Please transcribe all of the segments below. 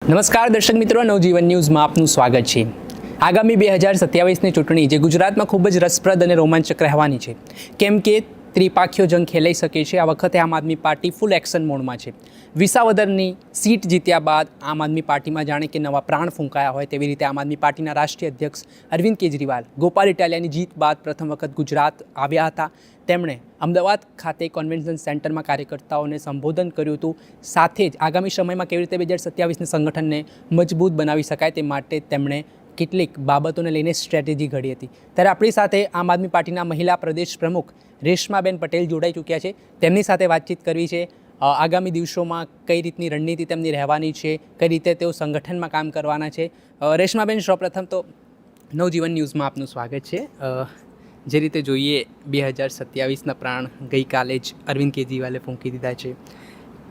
નમસ્કાર દર્શક મિત્રો, નવજીવન ન્યૂઝમાં આપનું સ્વાગત છે। આગામી 2027ની ચૂંટણી જે ગુજરાતમાં ખૂબ જ રસપ્રદ અને રોમાંચક રહેવાની છે, કેમ કે ત્રિપાખીઓ જંગ ખેલાઈ શકે છે। આ વખતે આમ આદમી પાર્ટી ફૂલ એક્શન મોડમાં છે। વિસાવદરની સીટ જીત્યા બાદ આમ આદમી પાર્ટીમાં જાણે કે નવા પ્રાણ ફૂંકાયા હોય તેવી રીતે આમ આદમી પાર્ટીના રાષ્ટ્રીય અધ્યક્ષ અરવિંદ કેજરીવાલ ગોપાલ ઇટાલિયાની જીત બાદ પ્રથમ વખત ગુજરાત આવ્યા હતા। તેમણે અમદાવાદ ખાતે કન્વેન્શન સેન્ટરમાં કાર્યકર્તાઓને સંબોધન કર્યું હતું। સાથે જ આગામી સમયમાં કેવી રીતે 2027ની સંગઠનને મજબૂત બનાવી શકાય તે માટે તેમણે કેટલીક બાબતોને લઈને સ્ટ્રેટેજી ઘડી હતી। ત્યારે આપણી સાથે આમ આદમી પાર્ટીના મહિલા પ્રદેશ પ્રમુખ રેશમાબેન પટેલ જોડાઈ ચૂક્યા છે। તેમની સાથે વાતચીત કરવી છે। આગામી દિવસોમાં કઈ રીતની રણનીતિ તેમની રહેવાની છે, કઈ રીતે તેઓ સંગઠનમાં કામ કરવાના છે। રેશમાબેન, સૌપ્રથમ તો નવજીવન ન્યૂઝમાં આપનું સ્વાગત છે। જે રીતે જોઈએ 2027ના પ્રાણ ગઈકાલે જ અરવિંદ કેજરીવાલે ફૂંકી દીધા છે।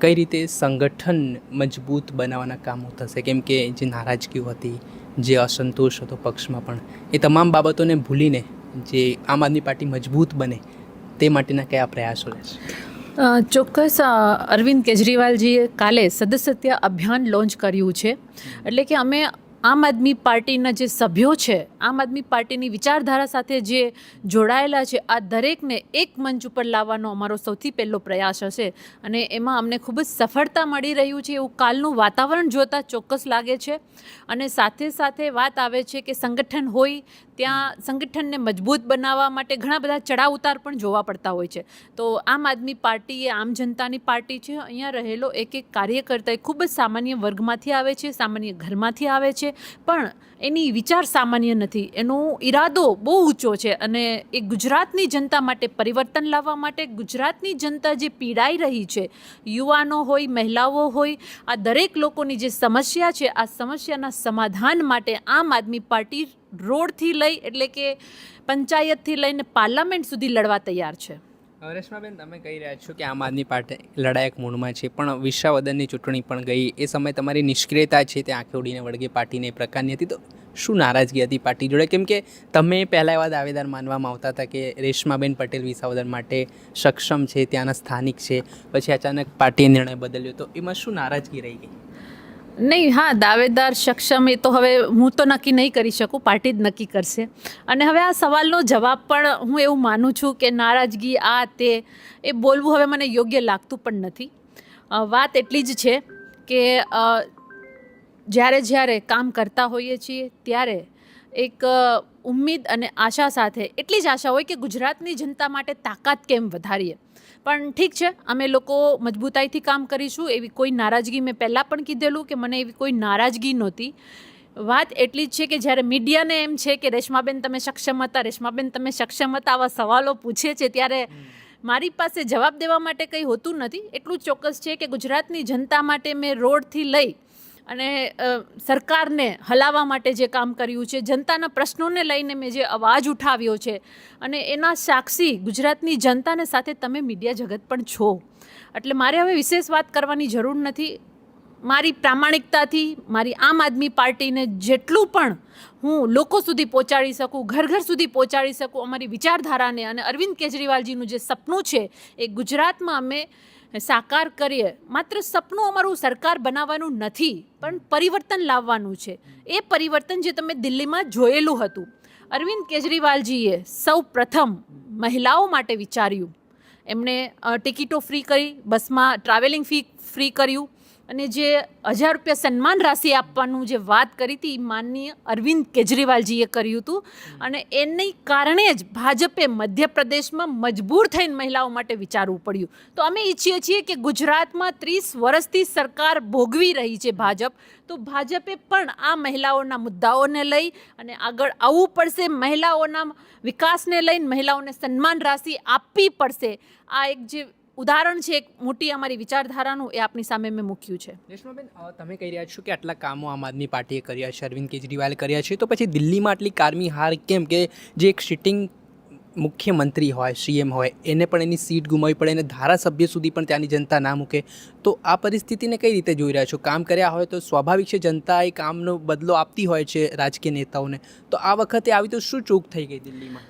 કઈ રીતે સંગઠન મજબૂત બનાવવાના કામો થશે, કેમ કે જે નારાજગીઓ હતી, જે અસંતોષ હતો પક્ષમાં પણ, એ તમામ બાબતોને ભૂલીને જે આમ આદમી પાર્ટી મજબૂત બને તે માટેના કયા પ્રયાસો રહેશે? ચોક્કસ અરવિંદ કેજરીવાલજીએ કાલે સદસ્યતા અભિયાન લોન્ચ કર્યું છે। એટલે કે અમે આમ આદમી પાર્ટીના જે સભ્યો છે, આમ આદમી પાર્ટીની વિચારધારા સાથે જે જોડાયેલા છે, આ દરેકને એક મંચ ઉપર લાવવાનો અમારો સૌથી પહેલો પ્રયાસ હશે અને એમાં અમને ખૂબ જ સફળતા મળી રહ્યું છે એવું કાલનું વાતાવરણ જોતાં ચોક્કસ લાગે છે। અને સાથે સાથે વાત આવે છે કે સંગઠન હોય ત્યાં સંગઠનને મજબૂત બનાવવા માટે ઘણા બધા ચડાવ ઉતાર પણ જોવા પડતા હોય છે। તો આમ આદમી પાર્ટી એ આમ જનતાની પાર્ટી છે। અહીંયા રહેલો એક એક કાર્યકર્તા એ ખૂબ જ સામાન્ય વર્ગમાંથી આવે છે, સામાન્ય ઘરમાંથી આવે છે, પણ એની વિચાર સામાન્ય નથી, એનો ઈરાદો બહુ ઊંચો છે અને એ ગુજરાતની જનતા માટે પરિવર્તન લાવવા માટે, ગુજરાતની જનતા જે પીડાઈ રહી છે, યુવાનો હોય, મહિલાઓ હોય, આ દરેક લોકોની જે સમસ્યા છે, આ સમસ્યાના સમાધાન માટે આમ આદમી પાર્ટી રોડથી લઈ એટલે કે પંચાયતથી લઈને પાર્લામેન્ટ સુધી લડવા તૈયાર છે। રેશમાબેન, તમે કહી રહ્યા છો કે આમ આદમી પાર્ટી લડાયક મૂડમાં છે, પણ વિસાવદરની ચૂંટણી પણ ગઈ, એ સમયે તમારી નિષ્ક્રિયતા છે તે આંખે ઉડીને વળગે પાર્ટીને એ પ્રકારની હતી, તો શું નારાજગી હતી પાર્ટી જોડે? કેમ કે તમે પહેલાં એવા દાવેદાર માનવામાં આવતા હતા કે રેશમાબેન પટેલ વિસાવદર માટે સક્ષમ છે, ત્યાંના સ્થાનિક છે, પછી અચાનક પાર્ટીએ નિર્ણય બદલ્યો, તો એમાં શું નારાજગી રહી ગઈ? નહીં, હા, દાવેદાર સક્ષમ એ તો હવે હું તો નક્કી નહીં કરી શકું, પાર્ટી જ નક્કી કરશે। અને હવે આ સવાલનો જવાબ પણ હું એવું માનું છું કે નારાજગી આ તે એ બોલવું હવે મને યોગ્ય લાગતું પણ નથી। વાત એટલી જ છે કે જ્યારે કામ કરતા હોઈએ છીએ ત્યારે એક ઉમ્મીદ અને આશા સાથે એટલી જ આશા હોય કે ગુજરાતની જનતા માટે તાકાત કેમ વધારીએ। પણ ઠીક છે, અમે લોકો મજબૂતાઈથી કામ કરીશું, એવી કોઈ નારાજગી મેં પહેલાં પણ કીધેલું કે મને એવી કોઈ નારાજગી નહોતી। વાત એટલી જ છે કે જ્યારે મીડિયાને એમ છે કે રેશમાબેન તમે સક્ષમ હતા, રેશમાબેન તમે સક્ષમ હતા, આવા સવાલો પૂછે છે ત્યારે મારી પાસે જવાબ દેવા માટે કંઈ હોતું નથી। એટલું ચોક્કસ છે કે ગુજરાતની જનતા માટે મેં રોડથી લઈ અને સરકારને હલાવવા માટે જે કામ કર્યું છે, જનતાના પ્રશ્નોને લઈને મેં જે અવાજ ઉઠાવ્યો છે અને એના સાક્ષી ગુજરાતની જનતાને સાથે તમે મીડિયા જગત પણ છો, એટલે મારે હવે વિશેષ વાત કરવાની જરૂર નથી। મારી પ્રામાણિકતાથી મારી આમ આદમી પાર્ટીને જેટલું પણ હું લોકો સુધી પહોંચાડી શકું, ઘર ઘર સુધી પહોંચાડી શકું, અમારી વિચારધારાને અને અરવિંદ કેજરીવાલજીનું જે સપનું છે એ ગુજરાતમાં અમે સાકાર કરીએ। માત્ર સપનું અમારું સરકાર બનાવવાનું નથી, પણ પરિવર્તન લાવવાનું છે। એ પરિવર્તન જે તમે દિલ્હીમાં જોયેલું હતું, અરવિંદ કેજરીવાલજીએ સૌ પ્રથમ મહિલાઓ માટે વિચાર્યું, એમણે ટિકિટો ફ્રી કરી, બસમાં ટ્રાવેલિંગ ફી ફ્રી કર્યું અને જે 1000 રૂપિયા સન્માન રાશિ આપવાનું જે વાત કરી હતી એ માનનીય અરવિંદ કેજરીવાલજીએ કર્યું હતું અને એની કારણે જ ભાજપે મધ્યપ્રદેશમાં મજબૂર થઈને મહિલાઓ માટે વિચારવું પડ્યું। તો અમે ઈચ્છીએ છીએ કે ગુજરાતમાં 30 વર્ષથી સરકાર ભોગવી રહી છે ભાજપ, તો ભાજપે પણ આ મહિલાઓના મુદ્દાઓને લઈ અને આગળ આવવું પડશે, મહિલાઓના વિકાસને લઈને મહિલાઓને સન્માન રાશિ આપવી પડશે। આ એક જે ઉદાહરણ છે એક મોટી અમારી વિચારધારાનું, એ આપની સામે મેં મૂક્યું છે। રેશમાબેન, તમે કહી રહ્યા છો કે આટલા કામો આમ આદમી પાર્ટીએ કર્યા છે, અરવિંદ કેજરીવાલે કર્યા છે, તો પછી દિલ્હીમાં આટલી કારમી હાર કેમ? કે જે એક સિટિંગ મુખ્યમંત્રી હોય, સીએમ હોય, એને પણ એની સીટ ગુમાવવી પડે, એને ધારાસભ્ય સુધી પણ ત્યાંની જનતા ના મૂકે, તો આ પરિસ્થિતિને કઈ રીતે જોઈ રહ્યા છો? કામ કર્યા હોય તો સ્વાભાવિક છે જનતા એ કામનો બદલો આપતી હોય છે રાજકીય નેતાઓને, તો આ વખતે આવી તો શું ચૂક થઈ ગઈ દિલ્હીમાં?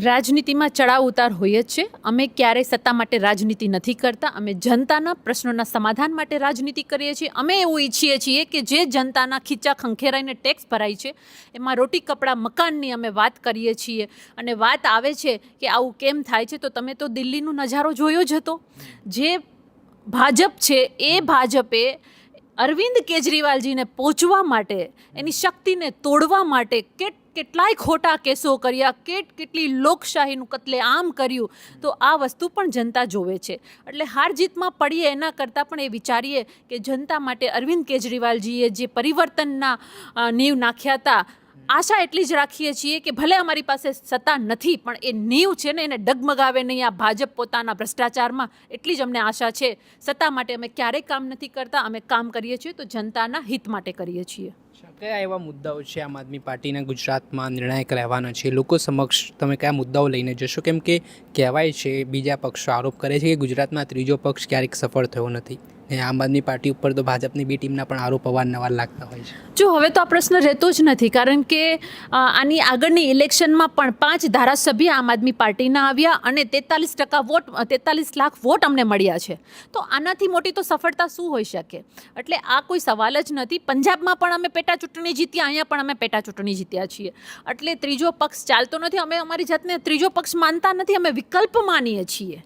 રાજનીતિમાં ચડાવ ઉતાર હોય જ છે. અમે ક્યારેય સત્તા માટે રાજનીતિ નથી કરતા. અમે જનતાના પ્રશ્નોના સમાધાન માટે રાજનીતિ કરીએ છીએ. અમે એવું ઈચ્છીએ છીએ કે જે જનતાના ખીચા ખંખેરાઈને ટેક્સ ભરાય છે એમાં રોટી કપડાં મકાનની અમે વાત કરીએ છીએ. અને વાત આવે છે કે આવું કેમ થાય છે, તો તમે તો દિલ્હીનો નજારો જોયો જ હતો. જે ભાજપ છે એ ભાજપે અરવિંદ કેજરીવાલજીને પહોંચવા માટે, એની શક્તિને તોડવા માટે કેટલાય ખોટા કેસો કર્યા, કેટલી લોકશાહીનું કત્લેઆમ કર્યું. તો આ વસ્તુ પણ જનતા જોવે છે. એટલે હાર જીતમાં પડીએ એના કરતાં પણ એ વિચારીએ કે જનતા માટે અરવિંદ કેજરીવાલજીએ જે પરિવર્તનના નીંવ નાખ્યા હતા, આશા એટલી જ રાખીએ છીએ કે ભલે અમારી પાસે સત્તા નથી પણ એ નીંવ છે ને એને ડગમગાવે નહીં આ ભાજપ પોતાના ભ્રષ્ટાચારમાં. એટલી જ અમને આશા છે. સત્તા માટે અમે ક્યારેય કામ નથી કરતા. અમે કામ કરીએ છીએ તો જનતાના હિત માટે કરીએ છીએ. કયા એવા મુદ્દાઓ છે આમ આદમી પાર્ટીના ગુજરાતમાં નિર્ણાયક રહેવાના છે? લોકો સમક્ષ તમે કયા મુદ્દાઓ લઈને જશો? કેમ કે કહેવાય છે, બીજા પક્ષો આરોપ કરે છે કે ગુજરાતમાં ત્રીજો પક્ષ ક્યારેક સફળ થયો નથી. ને આમ આદમી પાર્ટી ઉપર તો ભાજપની બી ટીમના પણ આરોપ અવારનવાર લાગતા હોય છે. જો હવે તો આ પ્રશ્ન રહેતો જ નથી, કારણ કે આની આગળની ઇલેક્શનમાં પણ 5 ધારાસભ્ય આમ આદમી પાર્ટીના આવ્યા અને 43% વોટ, 43 લાખ વોટ અમને મળ્યા છે. તો આનાથી મોટી તો સફળતા શું હોઈ શકે? એટલે આ કોઈ સવાલ જ નથી. પંજાબમાં પણ અમે પેટા ચૂંટણી જીત્યા, અહીંયા પણ અમે પેટા ચૂંટણી જીત્યા છીએ. એટલે ત્રીજો પક્ષ ચાલતો નથી. અમે અમારી જાતને ત્રીજો પક્ષ માનતા નથી. અમે વિકલ્પ માનીએ છીએ.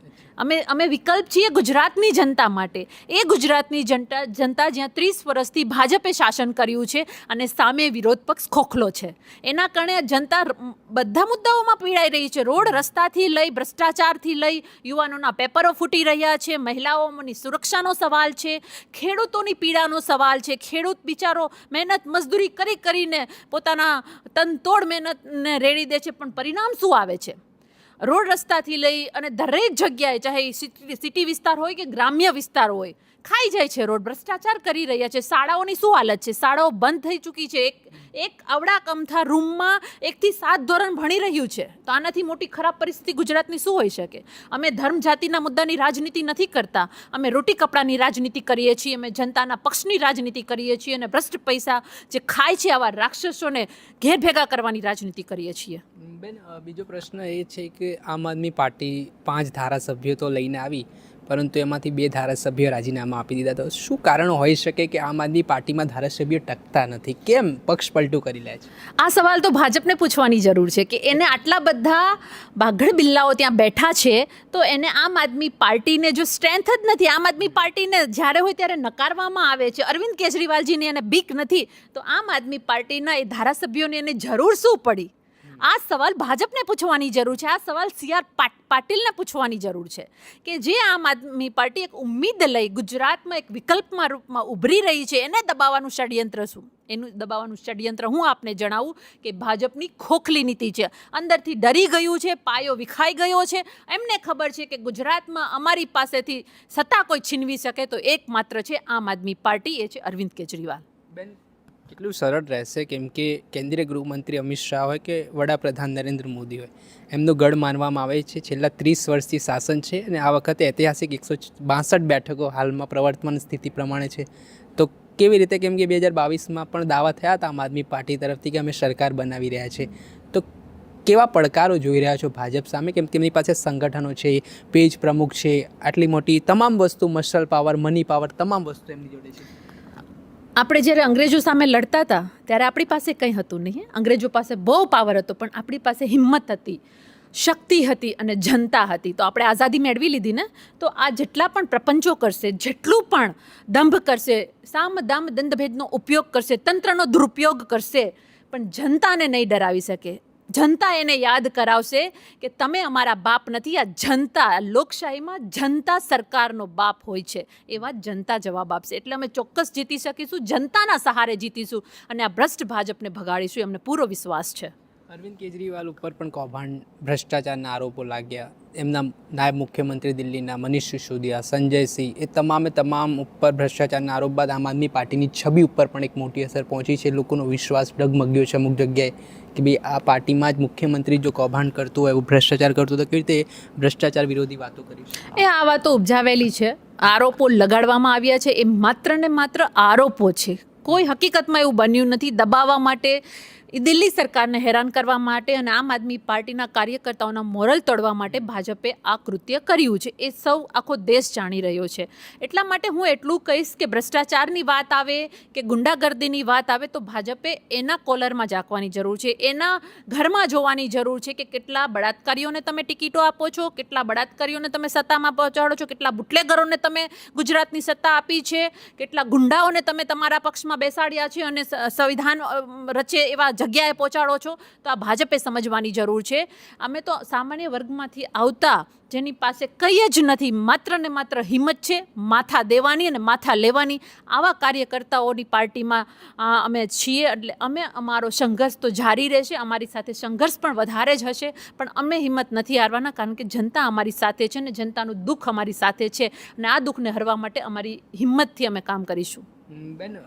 અમે વિકલ્પ છીએ ગુજરાતની જનતા માટે. એ ગુજરાતની જનતા જ્યાં 30 વર્ષથી ભાજપે શાસન કર્યું છે અને સામે વિરોધ પક્ષ ખોખલો છે. એના કારણે જનતા બધા મુદ્દાઓમાં પીડાઈ રહી છે. રોડ રસ્તાથી લઈ, ભ્રષ્ટાચારથી લઈ, યુવાનોના પેપરો ફૂટી રહ્યા છે, મહિલાઓની સુરક્ષાનો સવાલ છે, ખેડૂતોની પીડાનો સવાલ છે. ખેડૂત બિચારો મહેનત મજદૂરી કરીને પોતાના તનતોડ મહેનતને રેડી દે છે, પણ પરિણામ શું આવે છે? રોડ રસ્તાથી લઈ અને દરેક જગ્યાએ, ચાહે સિટી વિસ્તાર હોય કે ગ્રામ્ય વિસ્તાર હોય, ખાઈ જાય છે રોડ. ભ્રષ્ટાચાર કરી રહ્યા છે. શાળાઓની શું હાલત છે? શાળાઓ બંધ થઈ ચૂકી છે. એક અવળા કમથા રૂમમાં 1 થી 7 ધોરણ ભણી રહ્યું છે. તો આનાથી મોટી ખરાબ પરિસ્થિતિ ગુજરાતની શું હોઈ શકે? અમે ધર્મ જાતિના મુદ્દાની રાજનીતિ નથી કરતા. અમે રોટી કપડાની રાજનીતિ કરીએ છીએ. અમે જનતાના પક્ષની રાજનીતિ કરીએ છીએ અને ભ્રષ્ટ પૈસા જે ખાય છે આવા રાક્ષસોને ઘેર ભેગા કરવાની રાજનીતિ કરીએ છીએ. બેન, બીજો પ્રશ્ન એ છે કે આમ આદમી પાર્ટી 5 ધારાસભ્યો તો લઈને આવી, પરંતુ એમાંથી 2 ધારાસભ્યો રાજીનામા આપી દીધા. તો શું કારણ હોઈ શકે કે આમ આદમી પાર્ટીમાં ધારાસભ્યો ટકતા નથી? કેમ પક્ષ પલટું કરી લે છે? આ સવાલ તો ભાજપને પૂછવાની જરૂર છે કે એને આટલા બધા બાઘડ બિલ્લાઓ ત્યાં બેઠા છે, તો એને આમ આદમી પાર્ટીને જો સ્ટ્રેન્થ જ નથી, આમ આદમી પાર્ટીને જ્યારે હોય ત્યારે નકારવામાં આવે છે, અરવિંદ કેજરીવાલજીને એને બીક નથી, તો આમ આદમી પાર્ટીના એ ધારાસભ્યોને એને જરૂર શું પડી? આ સવાલ ભાજપને પૂછવાની જરૂર છે. આ સવાલ CR પાટીલને પૂછવાની જરૂર છે કે જે આમ આદમી પાર્ટી એક ઉમ્મીદ લઈ ગુજરાતમાં એક વિકલ્પમાં રૂપમાં ઉભરી રહી છે, એને દબાવવાનું ષડયંત્ર શું? એનું દબાવવાનું ષડયંત્ર હું આપને જણાવું કે ભાજપની ખોખલી નીતિ છે. અંદરથી ડરી ગયું છે, પાયો વિખાઈ ગયો છે. એમને ખબર છે કે ગુજરાતમાં અમારી પાસેથી સત્તા કોઈ છીનવી શકે તો એકમાત્ર છે આમ આદમી પાર્ટી, એ છે અરવિંદ કેજરીવાલ. બેન, કેટલું સરળ રહેશે? કેમ કે કેન્દ્રીય ગૃહમંત્રી અમિત શાહ હોય કે વડાપ્રધાન નરેન્દ્ર મોદી હોય, એમનો ગઢ માનવામાં આવે છે. છેલ્લા 30 વર્ષથી શાસન છે અને આ વખતે ઐતિહાસિક 162 બેઠકો હાલમાં પ્રવર્તમાન સ્થિતિ પ્રમાણે છે. તો કેવી રીતે? કેમ કે 2022માં પણ દાવા થયા હતા આમ આદમી પાર્ટી તરફથી કે અમે સરકાર બનાવી રહ્યા છે. તો કેવા પડકારો જોઈ રહ્યા છો ભાજપ સામે? કેમ કે એમની પાસે સંગઠનો છે, પેજ પ્રમુખ છે, આટલી મોટી તમામ વસ્તુ, મસલ પાવર, મની પાવર, તમામ વસ્તુ એમની જોડે છે. આપણે જ્યારે અંગ્રેજો સામે લડતા હતા ત્યારે આપણી પાસે કંઈ હતું નહીં. અંગ્રેજો પાસે બહુ પાવર હતો, પણ આપણી પાસે હિંમત હતી, શક્તિ હતી અને જનતા હતી. તો આપણે આઝાદી મેળવી લીધી ને. તો આ જેટલા પણ પ્રપંચો કરશે, જેટલું પણ દંભ કરશે, સામ દામ દંડભેદનો ઉપયોગ કરશે, તંત્રનો દુરુપયોગ કરશે, પણ જનતાને નહીં ડરાવી શકે. જનતા એને યાદ કરાવશે કે તમે અમારા બાપ નથી. આ જનતા, લોકશાહીમાં જનતા સરકારનો બાપ હોય છે. એ વાત જનતા જવાબ આપશે. એટલે અમે ચોક્કસ જીતી શકીશું. જનતાના સહારે જીતીશું અને આ ભ્રષ્ટ ભાજપને ભગાડીશું, એમને પૂરો વિશ્વાસ છે. અરવિંદ કેજરીવાલ ઉપર પણ કૌભાંડ, ભ્રષ્ટાચારના આરોપો લાગ્યા. એમના નાયબ મુખ્યમંત્રી દિલ્હીના મનીષ સિસોદિયા, સંજયસિંહ, એ તમામ ઉપર ભ્રષ્ટાચારના આરોપ બાદ આમ આદમી પાર્ટીની છબી ઉપર પણ એક મોટી અસર પહોંચી છે. લોકોનો વિશ્વાસ ડગમગ્યો છે અમુક જગ્યાએ કે ભાઈ આ પાર્ટીમાં જ મુખ્યમંત્રી જો કૌભાંડ કરતું હોય, એવું ભ્રષ્ટાચાર કરતું હોય, તો કેવી રીતે ભ્રષ્ટાચાર વિરોધી વાતો કરી છે? આ વાતો ઉપજાવેલી છે, આરોપો લગાડવામાં આવ્યા છે. એ માત્ર ને માત્ર આરોપો છે. કોઈ હકીકતમાં એવું બન્યું નથી. દબાવવા માટે એ દિલ્હી સરકારને હેરાન કરવા માટે અને આમ આદમી પાર્ટીના કાર્યકર્તાઓના મોરલ તોડવા માટે ભાજપે આ કૃત્ય કર્યું છે. એ સૌ આખો દેશ જાણી રહ્યો છે. એટલા માટે હું એટલું કહીશ કે ભ્રષ્ટાચારની વાત આવે કે ગુંડાગર્દીની વાત આવે તો ભાજપે એના કોલરમાં ઝાંકવાની જરૂર છે, એના ઘરમાં જોવાની જરૂર છે કે કેટલા બળાત્કારીઓને તમે ટિકિટો આપો છો, કેટલા બળાત્કારીઓને તમે સત્તામાં પહોંચાડો છો, કેટલા બુટલેગરોને તમે ગુજરાતની સત્તા આપી છે, કેટલા ગુંડાઓને તમે તમારા પક્ષમાં બેસાડ્યા છે અને સંવિધાન રચે એવા જગ્યાએ પહોંચાડો છો. તો આ ભાજપે સમજવાની જરૂર છે. અમે તો સામાન્ય વર્ગમાંથી આવતા જેની પાસે કંઈ જ નથી, માત્ર ને માત્ર હિંમત છે માથા દેવાની અને માથા લેવાની, આવા કાર્યકર્તાઓની પાર્ટીમાં અમે છીએ. એટલે અમે અમારો સંઘર્ષ તો જારી રહેશે, અમારી સાથે સંઘર્ષ પણ વધારે જ હશે, પણ અમે હિંમત નથી હારવાના, કારણ કે જનતા અમારી સાથે છે ને જનતાનું દુઃખ અમારી સાથે છે અને આ દુઃખને હરવા માટે અમારી હિંમતથી અમે કામ કરીશું. બેન,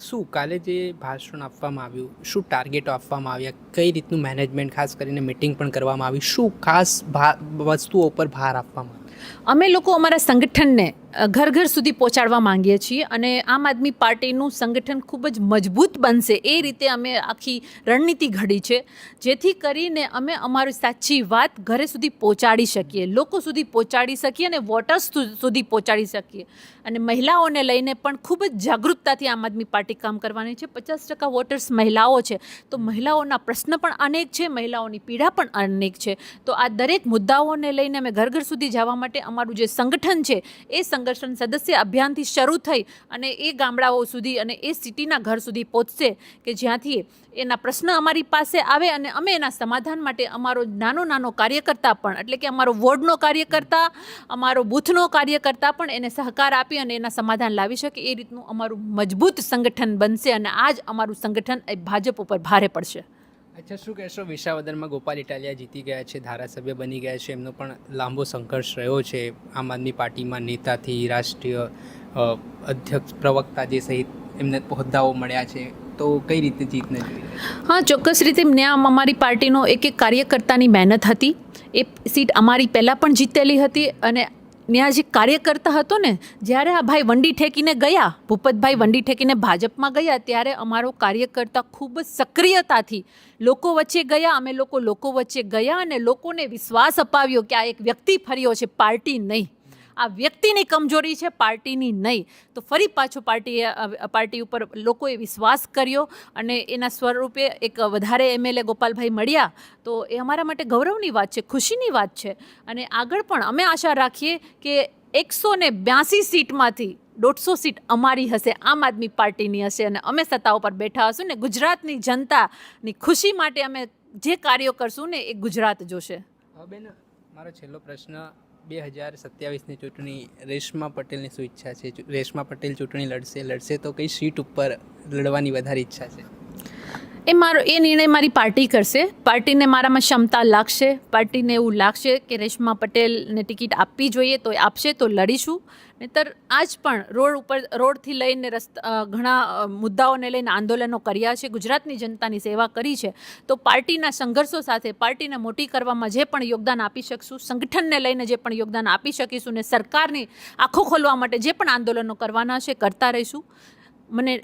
શું કાલે જે ભાષણ આપવામાં આવ્યું, શું ટાર્ગેટો આપવામાં આવ્યા, કઈ રીતનું મેનેજમેન્ટ, ખાસ કરીને મિટિંગ પણ કરવામાં આવી, શું ખાસ વસ્તુઓ પર ભાર આપવામાં આવ્યો? અમે લોકો અમારા સંગઠનને ઘર ઘર સુધી પહોંચાડવા માંગીએ છીએ અને આમ આદમી પાર્ટીનું સંગઠન ખૂબ જ મજબૂત બનશે એ રીતે અમે આખી રણનીતિ ઘડી છે, જેથી કરીને અમે અમારી સાચી વાત ઘરે સુધી પહોંચાડી શકીએ, લોકો સુધી પહોંચાડી શકીએ અને વોટર્સ સુધી પહોંચાડી શકીએ. અને મહિલાઓને લઈને પણ ખૂબ જ જાગૃતતાથી આમ આદમી પાર્ટી કામ કરવાની છે. 50% વોટર્સ મહિલાઓ છે, તો મહિલાઓના પ્રશ્ન પણ અનેક છે, મહિલાઓની પીડા પણ અનેક છે. તો આ દરેક મુદ્દાઓને લઈને અમે ઘર ઘર સુધી જવા માટે અમારું જે સંગઠન છે એ સંગઠન સદસ્ય અભિયાનથી શરૂ થઈ અને એ ગામડાઓ સુધી અને એ સિટીના ઘર સુધી પહોંચશે કે જ્યાંથી એના પ્રશ્ન અમારી પાસે આવે અને અમે એના સમાધાન માટે અમારો નાનો કાર્યકર્તા પણ, એટલે કે અમારો વોર્ડનો કાર્યકર્તા, અમારો બૂથનો કાર્યકર્તા પણ એને સહકાર આપી અને એના સમાધાન લાવી શકે એ રીતનું અમારું મજબૂત સંગઠન બનશે અને આજ અમારું સંગઠન એ ભાજપ ઉપર ભારે પડશે. અચ્છા, શું કહેશો, વિસાવદરમાં ગોપાલ ઇટાલિયા જીતી ગયા છે, ધારાસભ્ય બની ગયા છે, એમનો પણ લાંબો સંઘર્ષ રહ્યો છે આમ આદમી પાર્ટીમાં, નેતાથી રાષ્ટ્રીય અધ્યક્ષ, પ્રવક્તા જે સહિત એમને હોદ્દાઓ મળ્યા છે, તો કઈ રીતે જીતને જોઈ? હા, ચોક્કસ રીતે અમારી પાર્ટીનો એક કાર્યકર્તાની મહેનત હતી. એ સીટ અમારી પહેલાં પણ જીતેલી હતી અને ત્યાં જે કાર્યકર્તા હતો ને, જ્યારે આ ભાઈ વંડી ઠેકીને ગયા, ભૂપતભાઈ વંડી ઠેકીને ભાજપમાં ગયા, ત્યારે અમારો કાર્યકર્તા ખૂબ જ સક્રિયતાથી લોકો વચ્ચે ગયા. અમે લોકો વચ્ચે ગયા અને લોકોને વિશ્વાસ અપાવ્યો કે આ એક વ્યક્તિ ફર્યો છે, પાર્ટી નહીં. આ વ્યક્તિની કમજોરી છે, પાર્ટીની નહીં. તો ફરી પાછો પાર્ટી ઉપર લોકોએ વિશ્વાસ કર્યો અને એના સ્વરૂપે એક વધારે એમએલએ ગોપાલભાઈ મળ્યા. તો એ અમારા માટે ગૌરવની વાત છે, ખુશીની વાત છે. અને આગળ પણ અમે આશા રાખીએ કે 182 સીટમાંથી 150 સીટ અમારી હશે, આમ આદમી પાર્ટીની હશે અને અમે સત્તા ઉપર બેઠા હશું ને ગુજરાતની જનતાની ખુશી માટે અમે જે કાર્યો કરશું ને એ ગુજરાત જોશે. બેન, મારો છેલ્લો પ્રશ્ન, 2027ની ચૂંટણી, રેશમા પટેલની શું ઈચ્છા છે? રેશમા પટેલ ચૂંટણી લડશે તો કઈ સીટ ઉપર લડવાની વધારે ઈચ્છા છે? એ નિર્ણય મારી પાર્ટી કરશે. પાર્ટીને મારામાં ક્ષમતા લાગશે, પાર્ટીને એવું લાગશે કે રેશમા પટેલને ટિકિટ આપવી જોઈએ તો એ આપશે તો લડીશું. નહીંતર આજ પણ રોડથી લઈને ઘણા મુદ્દાઓને લઈને આંદોલનો કર્યા છે, ગુજરાતની જનતાની સેવા કરી છે. તો પાર્ટીના સંઘર્ષો સાથે પાર્ટીને મોટી કરવામાં જે પણ યોગદાન આપી શકશું, સંગઠનને લઈને જે પણ યોગદાન આપી શકીશું ને સરકારની આંખો ખોલવા માટે જે પણ આંદોલનો કરવાના છે કરતા રહીશું. મને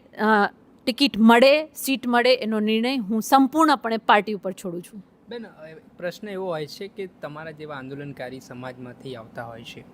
ટિકિટ મળે, સીટ મળે એનો નિર્ણય હું સંપૂર્ણપણે પાર્ટી ઉપર છોડું છું. બેન, પ્રશ્ન એવો હોય છે કે તમારા જેવા આંદોલનકારી સમાજમાંથી આવતા હોય છે,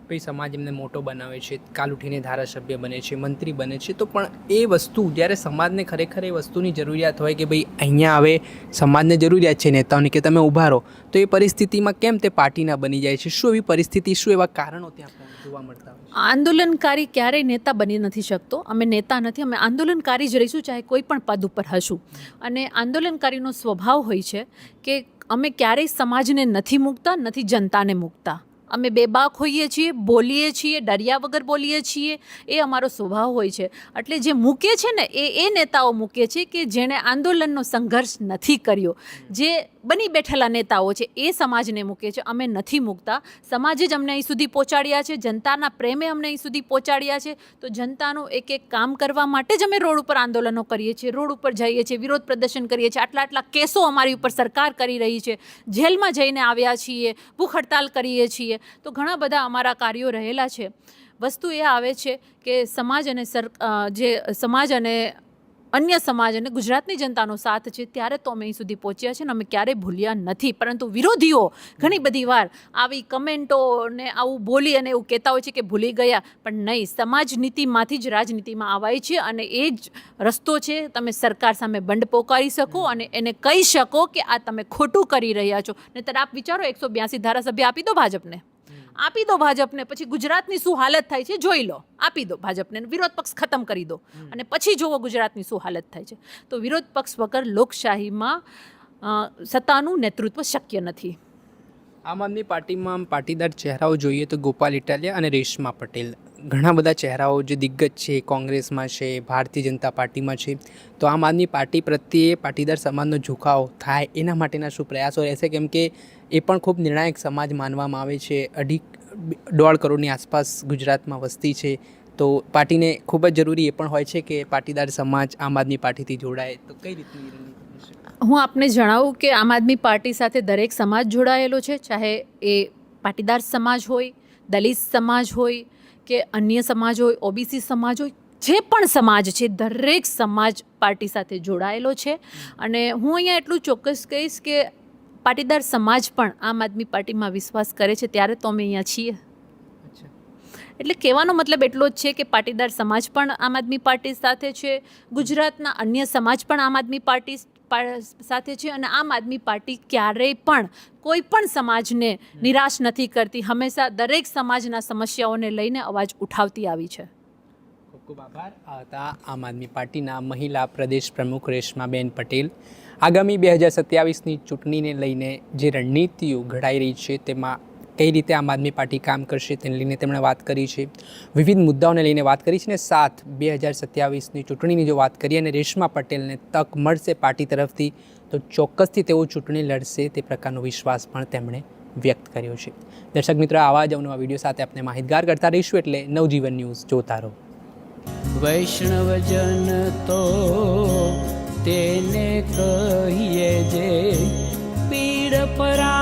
પછી સમાજ એમને મોટો બનાવે છે, કાલ ઉઠીને ધારાસભ્ય બને છે, મંત્રી બને છે, તો પણ એ વસ્તુ જ્યારે સમાજને ખરેખર એ વસ્તુની જરૂરિયાત હોય કે ભાઈ અહીંયા હવે સમાજને જરૂરિયાત છે નેતાઓની કે તમે ઊભા રહો, તો એ પરિસ્થિતિમાં કેમ તે પાર્ટીના બની જાય છે? શું એવી પરિસ્થિતિ, શું એવા કારણો ત્યાં જોવા મળતા હોય? આંદોલનકારી ક્યારેય નેતા બની નથી શકતો. અમે નેતા નથી, અમે આંદોલનકારી જ રહીશું, ચાહે કોઈ પણ પદ ઉપર હશું. અને આંદોલનકારીનો સ્વભાવ હોય છે કે અમે ક્યારેય સમાજને નથી મૂકતા, નથી જનતાને મૂકતા. અમે બેબાક હોઈએ છીએ, બોલીએ છીએ, ડર્યા વગર બોલીએ છીએ, એ અમારો સ્વભાવ હોય છે. એટલે જે મૂકે છે ને એ નેતાઓ મૂકે છે કે જેણે આંદોલનનો સંઘર્ષ નથી કર્યો, જે બની બેઠેલા નેતાઓ છે એ સમાજને મૂકે છે. અમે નથી મૂકતા. સમાજે જ અમને અહીં સુધી પહોંચાડ્યા છે, જનતાના પ્રેમે અમને અહીં સુધી પહોંચાડ્યા છે. તો જનતાનું એક કામ કરવા માટે જ અમે રોડ ઉપર આંદોલનો કરીએ છીએ, રોડ ઉપર જઈએ છીએ, વિરોધ પ્રદર્શન કરીએ છીએ. આટલા કેસો અમારી ઉપર સરકાર કરી રહી છે, જેલમાં જઈને આવ્યા છીએ, ભૂખ હડતાલ કરીએ છીએ. તો ઘણા બધા અમારા કાર્યો રહેલા છે. વસ્તુ એ આવે છે કે સમાજ અને અન્ય સમાજ અને ગુજરાતની જનતાનો સાથ છે, ત્યારે તો અમે અહીં સુધી પહોંચ્યા છે અને અમે ક્યારેય ભૂલ્યા નથી. પરંતુ વિરોધીઓ ઘણી બધી વાર આવી કમેન્ટો ને આવું બોલી અને એવું કહેતા હોય છે કે ભૂલી ગયા, પણ નહીં, સમાજ નીતિમાંથી જ રાજનીતિમાં આવાય છે અને એ જ રસ્તો છે. તમે સરકાર સામે બંડ પોકારી શકો અને એને કહી શકો કે આ તમે ખોટું કરી રહ્યા છો. નહીંતર આપ વિચારો 182 ધારાસભ્ય આપી દો ભાજપને, પછી ગુજરાતની શું હાલત થાય છે જોઈ લો. આપી દો ભાજપને, વિરોધ પક્ષ ખતમ કરી દો અને પછી જુઓ ગુજરાતની શું હાલત થાય છે. તો વિરોધ પક્ષ વગર લોકશાહીમાં સત્તાનું નેતૃત્વ શક્ય નથી. આમ આદમી પાર્ટીમાં પાટીદાર ચહેરાઓ જોઈએ તો ગોપાલ ઇટાલિયા અને રેશમા પટેલ, ઘણા બધા ચહેરાઓ જે દિગ્ગજ છે, કોંગ્રેસમાં છે, ભારતીય જનતા પાર્ટીમાં છે. તો આમ આદમી પાર્ટી પ્રત્યે પાટીદાર સમાજનો ઝુકાવ થાય એના માટેના શું પ્રયાસો રહેશે? કેમ કે એ પણ ખૂબ નિર્ણાયક સમાજ માનવામાં આવે છે. 2.5 કરોડની આસપાસ ગુજરાતમાં વસ્તી છે. તો પાર્ટીને ખૂબ જ જરૂરી એ પણ હોય છે કે પાટીદાર સમાજ આમ આદમી પાર્ટીથી જોડાય. તો કઈ રીતની રણનીતિ હશે? હું આપને જણાવું કે આમ આદમી પાર્ટી સાથે દરેક સમાજ જોડાયેલો છે, ચાહે એ પાટીદાર સમાજ હોય, દલિત સમાજ હોય કે અન્ય સમાજ હોય, ઓબીસી સમાજ હોય, જે પણ સમાજ છે, દરેક સમાજ પાર્ટી સાથે જોડાયેલો છે. અને હું અહીંયા એટલું ચોક્કસ કહીશ કે પાટીદાર સમાજ પણ આમ આદમી પાર્ટીમાં વિશ્વાસ કરે છે, ત્યારે તો અમે અહીંયા છીએ. એટલે કહેવાનો મતલબ એટલો જ છે કે પાટીદાર સમાજ પણ આમ આદમી પાર્ટી સાથે છે, ગુજરાતના અન્ય સમાજ પણ આમ આદમી પાર્ટી સાથે છે અને આમ આદમી પાર્ટી ક્યારેય પણ કોઈ પણ સમાજને નિરાશ નથી કરતી. હંમેશા દરેક સમાજના સમસ્યાઓને લઈને અવાજ ઉઠાવતી આવી છે. ખૂબ ખૂબ આભાર. આ હતા આમ આદમી પાર્ટીના મહિલા પ્રદેશ પ્રમુખ રેશમાબેન પટેલ. આગામી 2027ની ચૂંટણીને લઈને જે રણનીતિઓ ઘડાઈ રહી છે તેમાં કઈ રીતે આમ આદમી પાર્ટી કામ કરશે તેને લઈને તેમણે વાત કરી છે, વિવિધ મુદ્દાઓને લઈને વાત કરી છે. અને 2027ની ચૂંટણીની જો વાત કરીએ અને રેશમા પટેલને તક મળશે પાર્ટી તરફથી તો ચોક્કસથી તેઓ ચૂંટણી લડશે, તે પ્રકારનો વિશ્વાસ પણ તેમણે વ્યક્ત કર્યો છે. દર્શક મિત્રો, આવા જ અવનવા વિડીયો સાથે આપણે માહિતગાર કરતા રહીશું, એટલે નવજીવન ન્યૂઝ જોતા રહો. વૈષ્ણવજન તો તેને કહીએ જે પીડ પરા